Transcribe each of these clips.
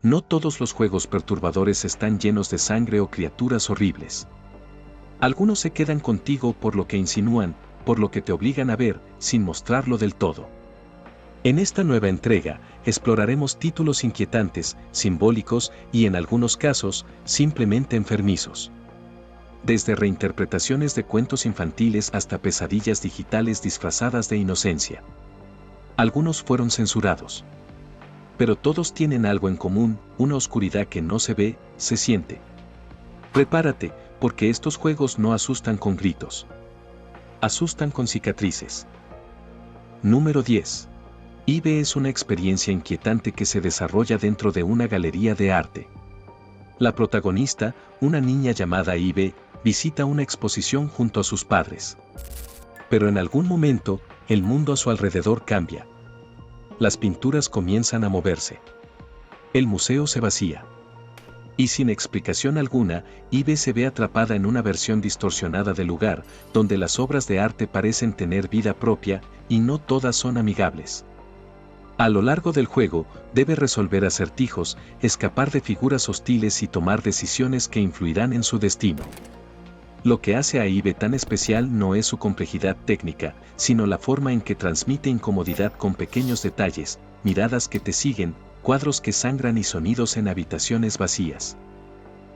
No todos los juegos perturbadores están llenos de sangre o criaturas horribles. Algunos se quedan contigo por lo que insinúan, por lo que te obligan a ver, sin mostrarlo del todo. En esta nueva entrega, exploraremos títulos inquietantes, simbólicos y en algunos casos, simplemente enfermizos. Desde reinterpretaciones de cuentos infantiles hasta pesadillas digitales disfrazadas de inocencia. Algunos fueron censurados. Pero todos tienen algo en común, una oscuridad que no se ve, se siente. Prepárate, porque estos juegos no asustan con gritos. Asustan con cicatrices. Número 10. Ibe es una experiencia inquietante que se desarrolla dentro de una galería de arte. La protagonista, una niña llamada Ibe, visita una exposición junto a sus padres. Pero en algún momento, el mundo a su alrededor cambia. Las pinturas comienzan a moverse. El museo se vacía. Y sin explicación alguna, Ibe se ve atrapada en una versión distorsionada del lugar, donde las obras de arte parecen tener vida propia, y no todas son amigables. A lo largo del juego, debe resolver acertijos, escapar de figuras hostiles y tomar decisiones que influirán en su destino. Lo que hace a Ibe tan especial no es su complejidad técnica, sino la forma en que transmite incomodidad con pequeños detalles, miradas que te siguen, cuadros que sangran y sonidos en habitaciones vacías.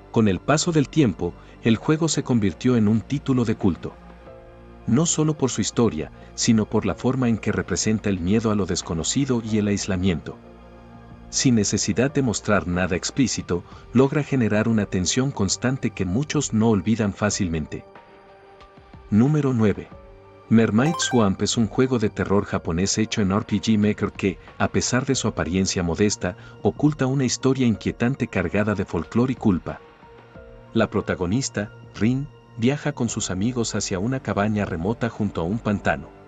Con el paso del tiempo, el juego se convirtió en un título de culto. No solo por su historia, sino por la forma en que representa el miedo a lo desconocido y el aislamiento. Sin necesidad de mostrar nada explícito, logra generar una tensión constante que muchos no olvidan fácilmente. Número 9. Mermaid Swamp es un juego de terror japonés hecho en RPG Maker que, a pesar de su apariencia modesta, oculta una historia inquietante cargada de folclore y culpa. La protagonista, Rin, viaja con sus amigos hacia una cabaña remota junto a un pantano.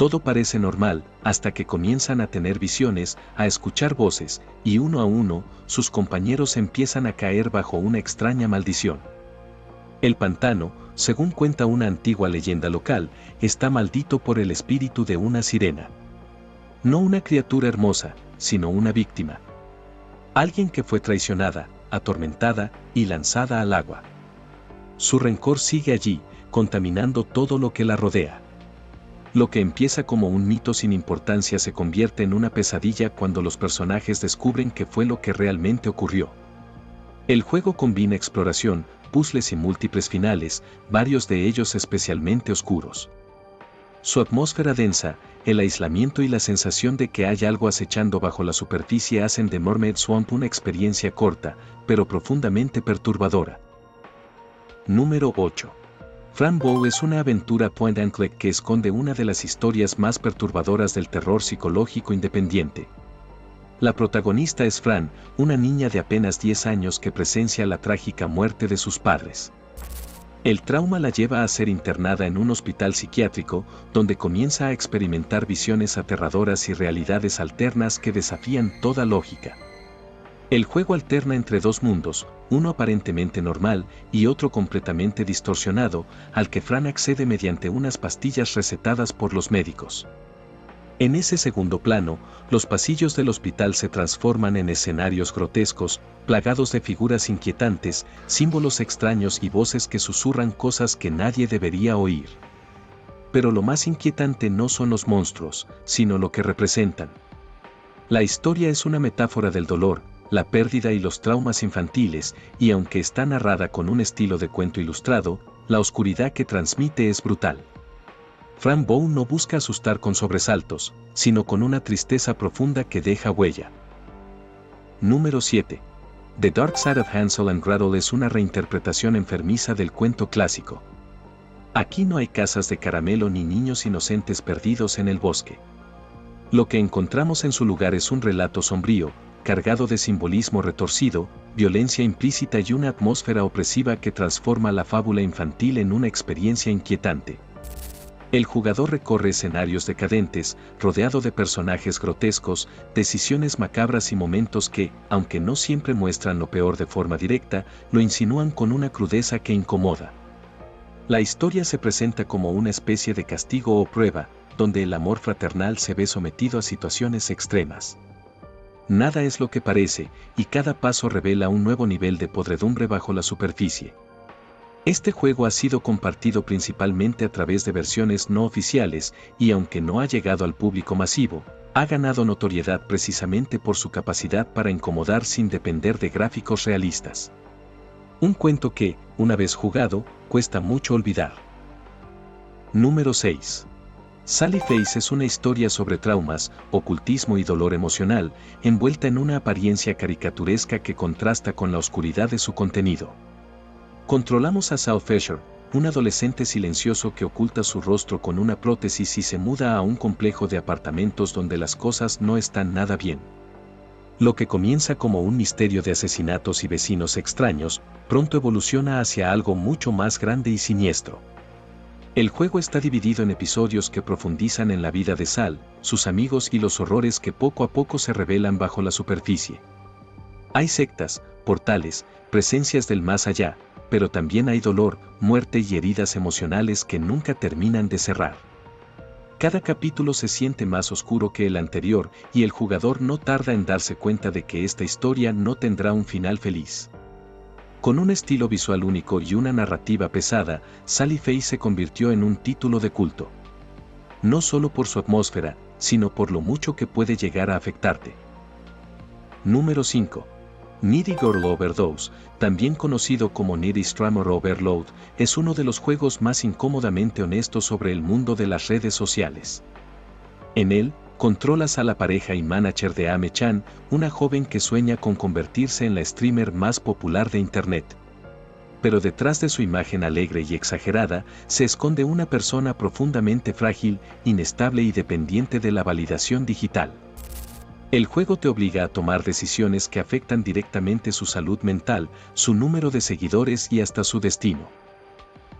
Todo parece normal, hasta que comienzan a tener visiones, a escuchar voces, y uno a uno, sus compañeros empiezan a caer bajo una extraña maldición. El pantano, según cuenta una antigua leyenda local, está maldito por el espíritu de una sirena. No una criatura hermosa, sino una víctima. Alguien que fue traicionada, atormentada y lanzada al agua. Su rencor sigue allí, contaminando todo lo que la rodea. Lo que empieza como un mito sin importancia se convierte en una pesadilla cuando los personajes descubren qué fue lo que realmente ocurrió. El juego combina exploración, puzzles y múltiples finales, varios de ellos especialmente oscuros. Su atmósfera densa, el aislamiento y la sensación de que hay algo acechando bajo la superficie hacen de Mermaid Swamp una experiencia corta, pero profundamente perturbadora. Número 8. Fran Bow es una aventura point and click que esconde una de las historias más perturbadoras del terror psicológico independiente. La protagonista es Fran, una niña de apenas 10 años que presencia la trágica muerte de sus padres. El trauma la lleva a ser internada en un hospital psiquiátrico, donde comienza a experimentar visiones aterradoras y realidades alternas que desafían toda lógica. El juego alterna entre dos mundos, uno aparentemente normal y otro completamente distorsionado, al que Fran accede mediante unas pastillas recetadas por los médicos. En ese segundo plano, los pasillos del hospital se transforman en escenarios grotescos, plagados de figuras inquietantes, símbolos extraños y voces que susurran cosas que nadie debería oír. Pero lo más inquietante no son los monstruos, sino lo que representan. La historia es una metáfora del dolor, la pérdida y los traumas infantiles, y aunque está narrada con un estilo de cuento ilustrado, la oscuridad que transmite es brutal. Fran Bow no busca asustar con sobresaltos, sino con una tristeza profunda que deja huella. Número 7. The Dark Side of Hansel and Gretel es una reinterpretación enfermiza del cuento clásico. Aquí no hay casas de caramelo ni niños inocentes perdidos en el bosque. Lo que encontramos en su lugar es un relato sombrío, cargado de simbolismo retorcido, violencia implícita y una atmósfera opresiva que transforma la fábula infantil en una experiencia inquietante. El jugador recorre escenarios decadentes, rodeado de personajes grotescos, decisiones macabras y momentos que, aunque no siempre muestran lo peor de forma directa, lo insinúan con una crudeza que incomoda. La historia se presenta como una especie de castigo o prueba, donde el amor fraternal se ve sometido a situaciones extremas. Nada es lo que parece, y cada paso revela un nuevo nivel de podredumbre bajo la superficie. Este juego ha sido compartido principalmente a través de versiones no oficiales y aunque no ha llegado al público masivo, ha ganado notoriedad precisamente por su capacidad para incomodar sin depender de gráficos realistas. Un cuento que, una vez jugado, cuesta mucho olvidar. Número 6. Sally Face es una historia sobre traumas, ocultismo y dolor emocional, envuelta en una apariencia caricaturesca que contrasta con la oscuridad de su contenido. Controlamos a Saul Fisher, un adolescente silencioso que oculta su rostro con una prótesis y se muda a un complejo de apartamentos donde las cosas no están nada bien. Lo que comienza como un misterio de asesinatos y vecinos extraños, pronto evoluciona hacia algo mucho más grande y siniestro. El juego está dividido en episodios que profundizan en la vida de Sal, sus amigos y los horrores que poco a poco se revelan bajo la superficie. Hay sectas, portales, presencias del más allá, pero también hay dolor, muerte y heridas emocionales que nunca terminan de cerrar. Cada capítulo se siente más oscuro que el anterior y el jugador no tarda en darse cuenta de que esta historia no tendrá un final feliz. Con un estilo visual único y una narrativa pesada, Sally Face se convirtió en un título de culto. No solo por su atmósfera, sino por lo mucho que puede llegar a afectarte. Número 5. Needy Girl Overdose, también conocido como Needy Streamer Overload, es uno de los juegos más incómodamente honestos sobre el mundo de las redes sociales. En él, controlas a la pareja y manager de Ame-chan, una joven que sueña con convertirse en la streamer más popular de Internet. Pero detrás de su imagen alegre y exagerada, se esconde una persona profundamente frágil, inestable y dependiente de la validación digital. El juego te obliga a tomar decisiones que afectan directamente su salud mental, su número de seguidores y hasta su destino.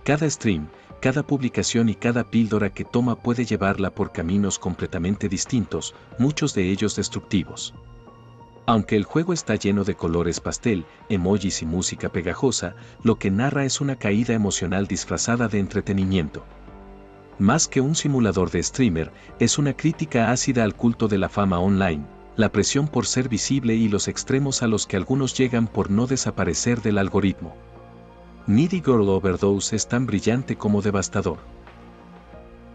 Cada stream, cada publicación y cada píldora que toma puede llevarla por caminos completamente distintos, muchos de ellos destructivos. Aunque el juego está lleno de colores pastel, emojis y música pegajosa, lo que narra es una caída emocional disfrazada de entretenimiento. Más que un simulador de streamer, es una crítica ácida al culto de la fama online, la presión por ser visible y los extremos a los que algunos llegan por no desaparecer del algoritmo. Needy Girl Overdose es tan brillante como devastador.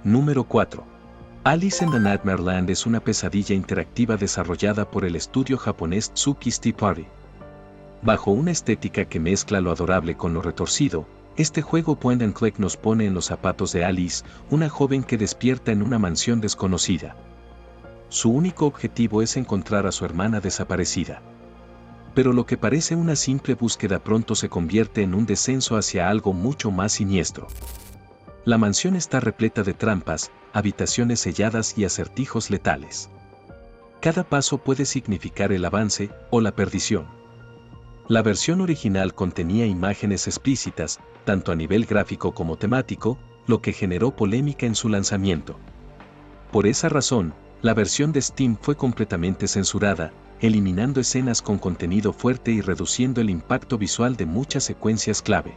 Número 4. Alice in the Nightmare Land es una pesadilla interactiva desarrollada por el estudio japonés Tsuki's Tea Party. Bajo una estética que mezcla lo adorable con lo retorcido, este juego point and click nos pone en los zapatos de Alice, una joven que despierta en una mansión desconocida. Su único objetivo es encontrar a su hermana desaparecida. Pero lo que parece una simple búsqueda pronto se convierte en un descenso hacia algo mucho más siniestro. La mansión está repleta de trampas, habitaciones selladas y acertijos letales. Cada paso puede significar el avance o la perdición. La versión original contenía imágenes explícitas, tanto a nivel gráfico como temático, lo que generó polémica en su lanzamiento. Por esa razón, la versión de Steam fue completamente censurada, eliminando escenas con contenido fuerte y reduciendo el impacto visual de muchas secuencias clave.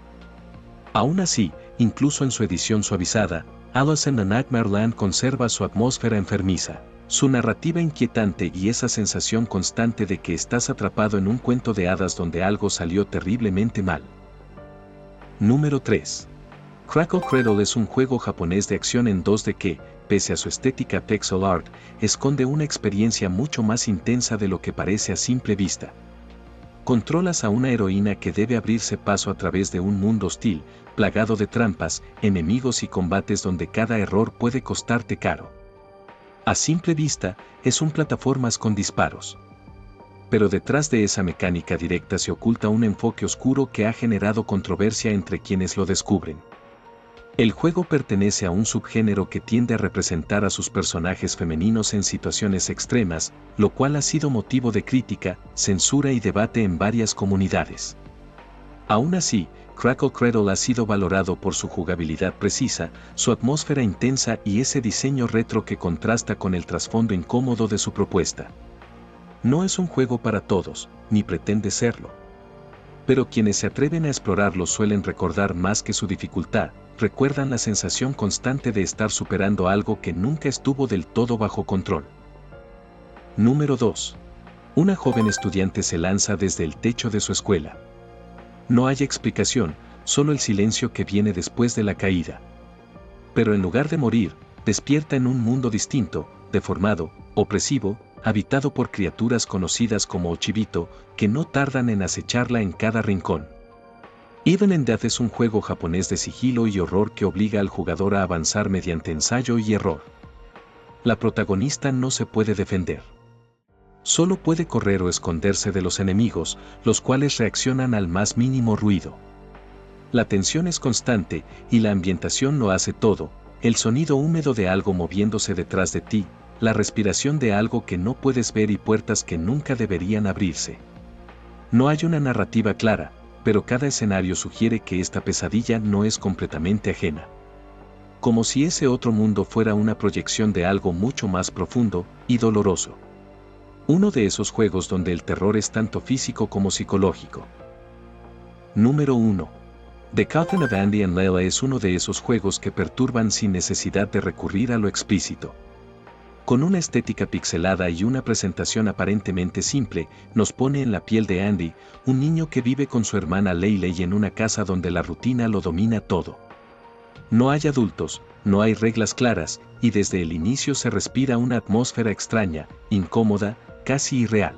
Aún así, incluso en su edición suavizada, Alice in the Nightmare Land conserva su atmósfera enfermiza, su narrativa inquietante y esa sensación constante de que estás atrapado en un cuento de hadas donde algo salió terriblemente mal. Número 3. Crackle Cradle es un juego japonés de acción en 2D que, pese a su estética pixel art, esconde una experiencia mucho más intensa de lo que parece a simple vista. Controlas a una heroína que debe abrirse paso a través de un mundo hostil, plagado de trampas, enemigos y combates donde cada error puede costarte caro. A simple vista, es un plataformas con disparos. Pero detrás de esa mecánica directa se oculta un enfoque oscuro que ha generado controversia entre quienes lo descubren. El juego pertenece a un subgénero que tiende a representar a sus personajes femeninos en situaciones extremas, lo cual ha sido motivo de crítica, censura y debate en varias comunidades. Aún así, Crackle Cradle ha sido valorado por su jugabilidad precisa, su atmósfera intensa y ese diseño retro que contrasta con el trasfondo incómodo de su propuesta. No es un juego para todos, ni pretende serlo. Pero quienes se atreven a explorarlo suelen recordar más que su dificultad, recuerdan la sensación constante de estar superando algo que nunca estuvo del todo bajo control. Número 2. Una joven estudiante se lanza desde el techo de su escuela. No hay explicación, solo el silencio que viene después de la caída. Pero en lugar de morir, despierta en un mundo distinto, deformado, opresivo, habitado por criaturas conocidas como Ochibito, que no tardan en acecharla en cada rincón. Even in Death es un juego japonés de sigilo y horror que obliga al jugador a avanzar mediante ensayo y error. La protagonista no se puede defender. Solo puede correr o esconderse de los enemigos, los cuales reaccionan al más mínimo ruido. La tensión es constante y la ambientación lo hace todo, el sonido húmedo de algo moviéndose detrás de ti, la respiración de algo que no puedes ver y puertas que nunca deberían abrirse. No hay una narrativa clara, pero cada escenario sugiere que esta pesadilla no es completamente ajena. Como si ese otro mundo fuera una proyección de algo mucho más profundo y doloroso. Uno de esos juegos donde el terror es tanto físico como psicológico. Número 1. The Coffin of Andy and Layla es uno de esos juegos que perturban sin necesidad de recurrir a lo explícito. Con una estética pixelada y una presentación aparentemente simple, nos pone en la piel de Andy, un niño que vive con su hermana Leyley en una casa donde la rutina lo domina todo. No hay adultos, no hay reglas claras, y desde el inicio se respira una atmósfera extraña, incómoda, casi irreal.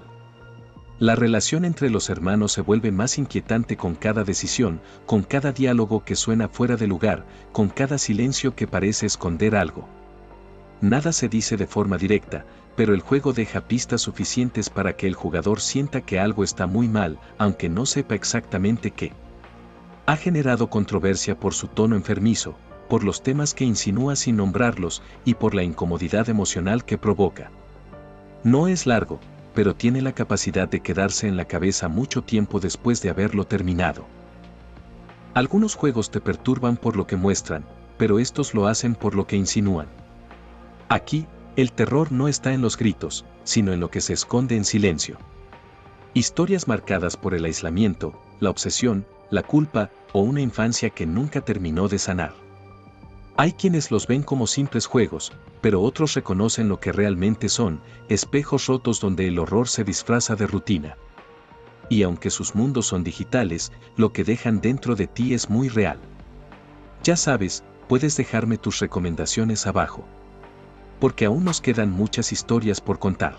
La relación entre los hermanos se vuelve más inquietante con cada decisión, con cada diálogo que suena fuera de lugar, con cada silencio que parece esconder algo. Nada se dice de forma directa, pero el juego deja pistas suficientes para que el jugador sienta que algo está muy mal, aunque no sepa exactamente qué. Ha generado controversia por su tono enfermizo, por los temas que insinúa sin nombrarlos y por la incomodidad emocional que provoca. No es largo, pero tiene la capacidad de quedarse en la cabeza mucho tiempo después de haberlo terminado. Algunos juegos te perturban por lo que muestran, pero estos lo hacen por lo que insinúan. Aquí, el terror no está en los gritos, sino en lo que se esconde en silencio. Historias marcadas por el aislamiento, la obsesión, la culpa o una infancia que nunca terminó de sanar. Hay quienes los ven como simples juegos, pero otros reconocen lo que realmente son, espejos rotos donde el horror se disfraza de rutina. Y aunque sus mundos son digitales, lo que dejan dentro de ti es muy real. Ya sabes, puedes dejarme tus recomendaciones abajo. Porque aún nos quedan muchas historias por contar.